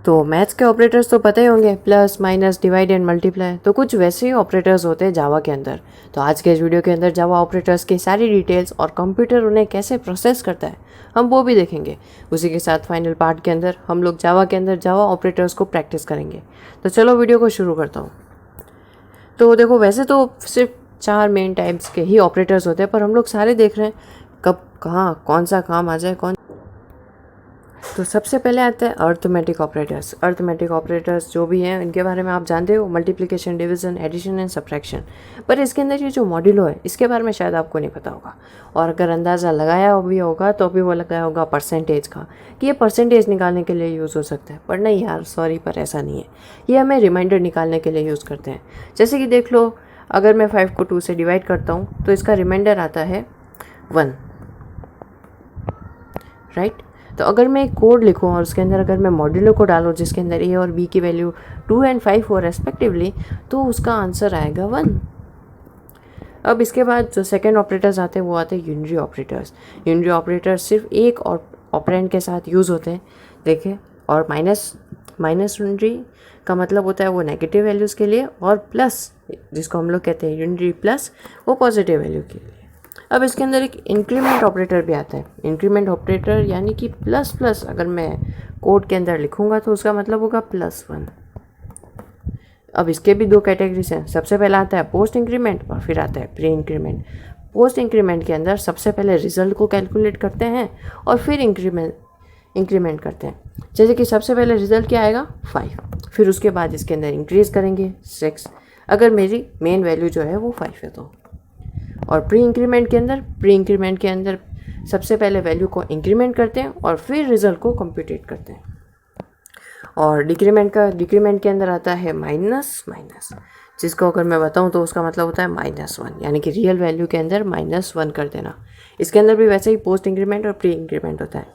तो मैथ्स के ऑपरेटर्स तो पता ही होंगे, plus minus divide and multiply. तो कुछ वैसे ही ऑपरेटर्स होते हैं जावा के अंदर। तो आज के इस वीडियो के अंदर जावा ऑपरेटर्स की सारी डिटेल्स और कंप्यूटर उन्हें कैसे प्रोसेस करता है हम वो भी देखेंगे। उसी के साथ फाइनल पार्ट के अंदर हम लोग जावा के अंदर जावा ऑपरेटर्स को प्रैक्टिस करेंगे। तो चलो वीडियो को शुरू करता हूँ। तो देखो, वैसे तो सिर्फ 4 मेन टाइप्स के ही ऑपरेटर्स होते हैं, पर हम लोग सारे देख रहे हैं कब कहाँ कौन सा काम आ जाए कौन। तो सबसे पहले आते हैं अर्थमेटिक ऑपरेटर्स। अर्थमेटिक ऑपरेटर्स जो भी हैं इनके बारे में आप जानते हो, multiplication, division, addition and subtraction. पर इसके अंदर ये जो मॉड्यूलो है इसके बारे में शायद आपको नहीं पता होगा, और अगर अंदाज़ा लगाया भी होगा तो भी वो लगाया होगा परसेंटेज का, कि ये परसेंटेज निकालने के लिए यूज़ हो सकता है। पर नहीं यार, सॉरी, पर ऐसा नहीं है। ये हमें रिमाइंडर निकालने के लिए यूज़ करते हैं। जैसे कि देख लो, अगर मैं 5 को 2 से डिवाइड करता हूँ तो इसका रिमाइंडर आता है 1, राइट। तो अगर मैं एक कोड लिखूँ और उसके अंदर अगर मैं मॉड्यूलो को डालूँ जिसके अंदर ए और बी की वैल्यू 2 एंड 5 हो रेस्पेक्टिवली, तो उसका आंसर आएगा 1। अब इसके बाद जो सेकंड ऑपरेटर्स आते हैं वो आते हैं यूनरी ऑपरेटर्स। यूनरी ऑपरेटर्स सिर्फ एक और ऑपरेंड के साथ यूज़ होते हैं, देखिए। और माइनस यूनरी का मतलब होता है वो नेगेटिव वैल्यूज़ के लिए, और प्लस जिसको हम लोग कहते हैं यूनरी प्लस, वो पॉजिटिव वैल्यू के लिए। अब इसके अंदर एक इंक्रीमेंट ऑपरेटर भी आता है। इंक्रीमेंट ऑपरेटर यानी कि प्लस प्लस अगर मैं कोड के अंदर लिखूंगा तो उसका मतलब होगा +1। अब इसके भी 2 कैटेगरीज हैं। सबसे पहला आता है पोस्ट इंक्रीमेंट और फिर आता है प्री इंक्रीमेंट। पोस्ट इंक्रीमेंट के अंदर सबसे पहले रिजल्ट को कैलकुलेट करते हैं और फिर इंक्रीमेंट करते हैं। जैसे कि सबसे पहले रिजल्ट क्या आएगा 5, फिर उसके बाद इसके अंदर इंक्रीज़ करेंगे 6, अगर मेरी मेन वैल्यू जो है वो 5 है तो। और प्री इंक्रीमेंट के अंदर सबसे पहले वैल्यू को इंक्रीमेंट करते हैं और फिर रिजल्ट को कंप्यूटेट करते हैं। और डिक्रीमेंट के अंदर आता है माइनस, जिसको अगर मैं बताऊं तो उसका मतलब होता है -1, यानी कि रियल वैल्यू के अंदर -1 कर देना। इसके अंदर भी वैसे ही पोस्ट इंक्रीमेंट और प्री इंक्रीमेंट होता है।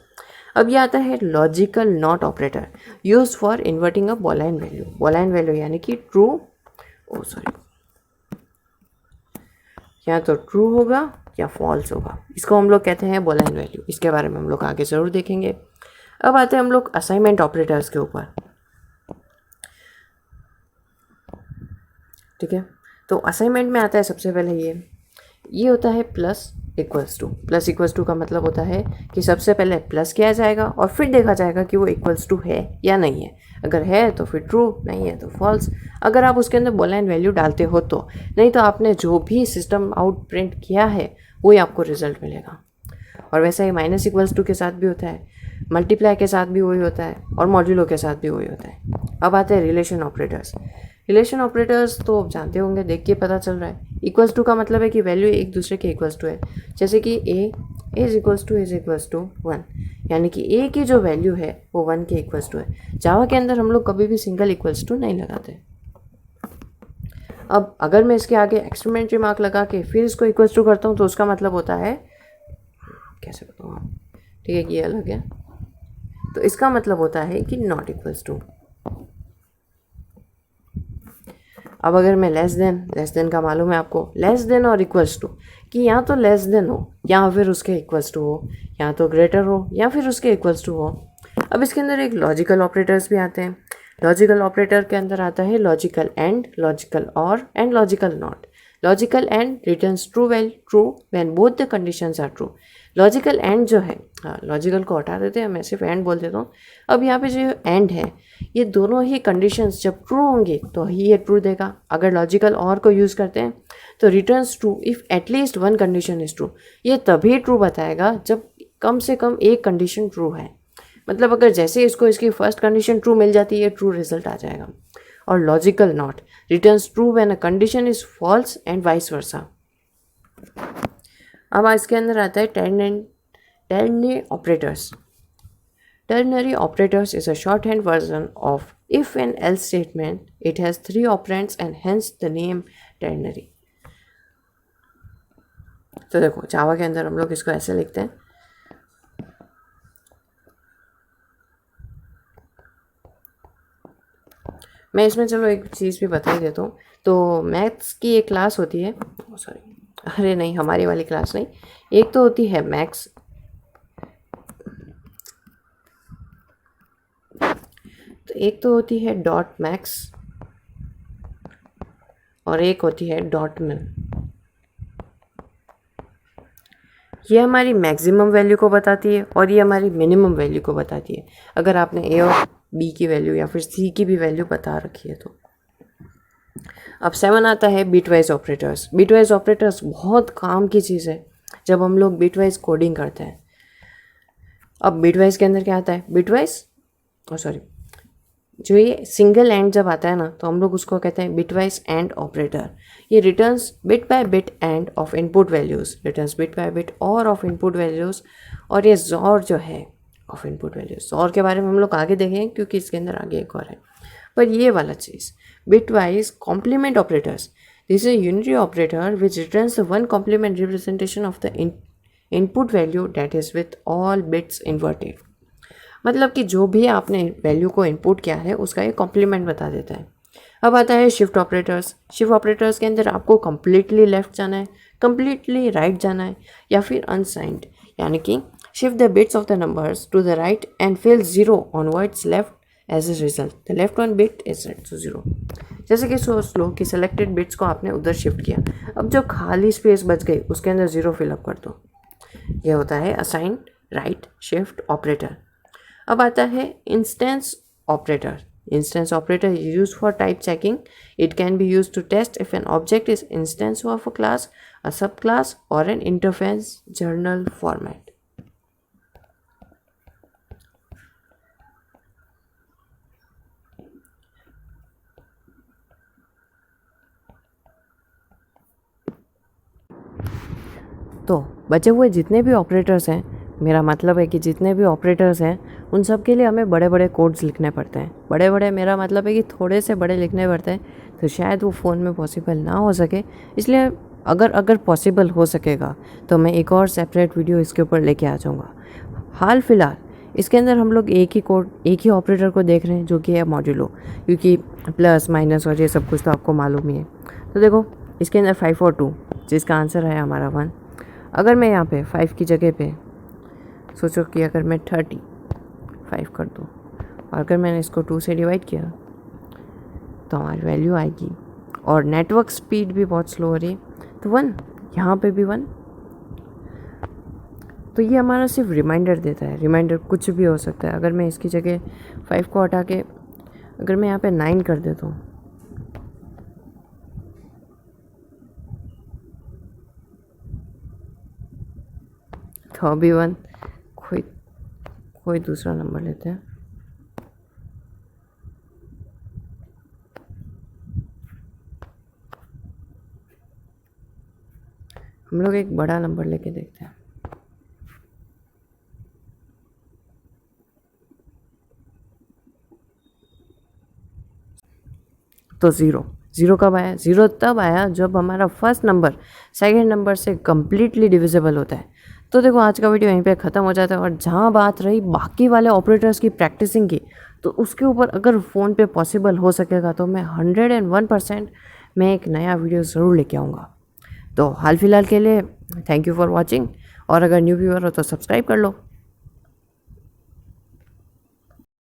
अब ये आता है logical not operator, use for inverting a boolean value यानी कि या तो ट्रू होगा या फॉल्स होगा। इसको हम लोग कहते हैं बॉलाइन वैल्यू। इसके बारे में हम लोग आगे ज़रूर देखेंगे। अब आते हैं हम लोग असाइनमेंट ऑपरेटर्स के ऊपर, ठीक है। तो असाइनमेंट में आता है सबसे पहले ये होता है प्लस इक्वल्स टू का मतलब होता है कि सबसे पहले प्लस किया जाएगा और फिर देखा जाएगा कि वो इक्वल्स टू है या नहीं है। अगर है तो फिर ट्रू, नहीं है तो फॉल्स। अगर आप उसके अंदर बॉलाइन वैल्यू डालते हो तो, नहीं तो आपने जो भी सिस्टम आउट प्रिंट किया है वही आपको रिजल्ट मिलेगा। और वैसा ही -2 के साथ भी होता है, मल्टीप्लाई के साथ भी वही होता है, और मॉड्यूलो के साथ भी वही होता है। अब आते हैं रिलेशन ऑपरेटर्स तो आप जानते होंगे, देख के पता चल रहा है। =2 का मतलब है कि वैल्यू एक दूसरे के इक्वल्स टू है। जैसे कि a इज इक्वल्स टू 1, यानी कि a की जो वैल्यू है वो 1 के इक्वल्स टू है। जावा के अंदर हम लोग कभी भी सिंगल इक्वल्स टू नहीं लगाते। अब अगर मैं इसके आगे एक्सक्लेमेटरी मार्क लगा के फिर इसको इक्वल्स टू करता हूँ तो उसका मतलब होता है, कैसे बताऊँ आप, ठीक है कि ये अलग है, तो इसका मतलब होता है कि नॉट इक्वल्स टू। अब अगर मैं लेस देन का मालूम है आपको, लेस देन और इक्वल्स टू, कि या तो लेस देन हो या फिर उसके इक्वल्स टू हो, या तो ग्रेटर हो या फिर उसके इक्वल्स टू हो। अब इसके अंदर एक लॉजिकल ऑपरेटर्स भी आते हैं। लॉजिकल ऑपरेटर के अंदर आता है लॉजिकल एंड, लॉजिकल और and logical not. Logical and returns true when both the conditions are true. Logical and जो है, हाँ, लॉजिकल को हटा देते हैं, मैं सिर्फ एंड बोल देता हूँ। अब यहाँ पे जो एंड है, ये दोनों ही कंडीशंस जब ट्रू होंगी तो ही ये ट्रू देगा। अगर लॉजिकल और को यूज़ करते हैं तो returns true if at least 1 condition is true. ये तभी ट्रू बताएगा जब कम से कम एक कंडीशन ट्रू है। मतलब अगर जैसे इसको इसकी फर्स्ट कंडीशन ट्रू मिल जाती है, ट्रू रिजल्ट आ जाएगा। और logical not returns true when a condition is false and vice versa. अब इसके अंदर आता है ternary operators. Ternary operators is a shorthand version of if and else statement. It has 3 operands and hence the name ternary. तो देखो, जावा के अंदर हम लोग इसको ऐसे लिखते हैं। मैं इसमें चलो एक चीज़ भी बता ही देता हूँ। तो मैथ्स की एक क्लास होती है, अरे नहीं, हमारी वाली क्लास नहीं, एक तो होती है मैथ्स, तो एक तो होती है डॉट मैक्स और एक होती है डॉट मिन। ये हमारी मैक्सिमम वैल्यू को बताती है और ये हमारी मिनिमम वैल्यू को बताती है, अगर आपने ए और बी की वैल्यू या फिर सी की भी वैल्यू बता रखी है तो। अब 7 आता है बिटवाइज ऑपरेटर्स। बिटवाइज ऑपरेटर्स बहुत काम की चीज़ है जब हम लोग बिटवाइज कोडिंग करते हैं। अब बिटवाइज के अंदर क्या आता है, बिटवाइज सॉरी जो ये सिंगल एंड जब आता है ना तो हम लोग उसको कहते हैं बिटवाइज एंड ऑपरेटर। ये returns bit by bit end of input values, returns bit by bit और ऑफ इनपुट वैल्यूज़। और ये जॉर जो है ऑफ इनपुट वैल्यूज़, जॉर के बारे में हम लोग आगे देखेंगे क्योंकि इसके अंदर आगे एक और है। पर ये वाला चीज़ bitwise complement operators, this is unitary operator which returns the one complement representation of the input value that is with all bits inverted. मतलब कि जो भी आपने वैल्यू को इनपुट किया है उसका ये कॉम्प्लीमेंट बता देता है। अब आता है शिफ्ट ऑपरेटर्स। शिफ्ट ऑपरेटर्स के अंदर आपको कम्प्लीटली लेफ्ट जाना है, कम्प्लीटली राइट जाना है या फिर अनसाइंड, यानी कि shift the bits of the numbers to the right and fill 0 on words left as a result, the left one bit is set to 0। जैसे कि सोच लो कि सेलेक्टेड बिट्स को आपने उधर शिफ्ट किया, अब जो खाली स्पेस बच गई उसके अंदर 0 फिलअप कर दो। ये होता है असाइन राइट शिफ्ट ऑपरेटर। अब आता है instance operator. Instance operator is used for type checking. It can be used to test if an object is instance of a class, a subclass, or an interface journal format. तो बचे हुए जितने भी operators हैं, मेरा मतलब है कि जितने भी ऑपरेटर्स हैं उन सब के लिए हमें बड़े बड़े कोड्स लिखने पड़ते हैं। बड़े बड़े मेरा मतलब है कि थोड़े से बड़े लिखने पड़ते हैं, तो शायद वो फ़ोन में पॉसिबल ना हो सके। इसलिए अगर पॉसिबल हो सकेगा तो मैं एक और सेपरेट वीडियो इसके ऊपर लेके आ जाऊँगा। हाल फिलहाल इसके अंदर हम लोग एक ही ऑपरेटर को देख रहे हैं जो कि है मॉड्यूलो, क्योंकि प्लस माइनस और ये सब कुछ तो आपको मालूम ही है। तो देखो इसके अंदर 5 और 2, जिसका आंसर है हमारा 1। अगर मैं यहाँ पे 5 की जगह पे सोचो कि अगर मैं 35 कर दूँ और अगर मैंने इसको 2 से डिवाइड किया तो हमारी वैल्यू आएगी। और नेटवर्क स्पीड भी बहुत स्लो हो रही है, तो 1, यहाँ पे भी 1। तो ये हमारा सिर्फ रिमाइंडर देता है, रिमाइंडर कुछ भी हो सकता है। अगर मैं इसकी जगह 5 को हटा के अगर मैं यहाँ पे 9 कर देता हूँ तो अभी 1, कोई दूसरा नंबर लेते हैं। हम लोग एक बड़ा नंबर लेके देखते हैं। तो ज़ीरो कब आया? ज़ीरो तब आया जब हमारा फर्स्ट नंबर सेकेंड नंबर से कम्प्लीटली डिविजिबल होता है। तो देखो आज का वीडियो यहीं पे ख़त्म हो जाता है। और जहाँ बात रही बाकी वाले ऑपरेटर्स की प्रैक्टिसिंग की, तो उसके ऊपर अगर फ़ोन पे पॉसिबल हो सकेगा तो मैं 101% मैं एक नया वीडियो ज़रूर लेके आऊँगा। तो हाल फिलहाल के लिए थैंक यू फॉर वॉचिंग, और अगर न्यू व्यूअर हो तो सब्सक्राइब कर लो।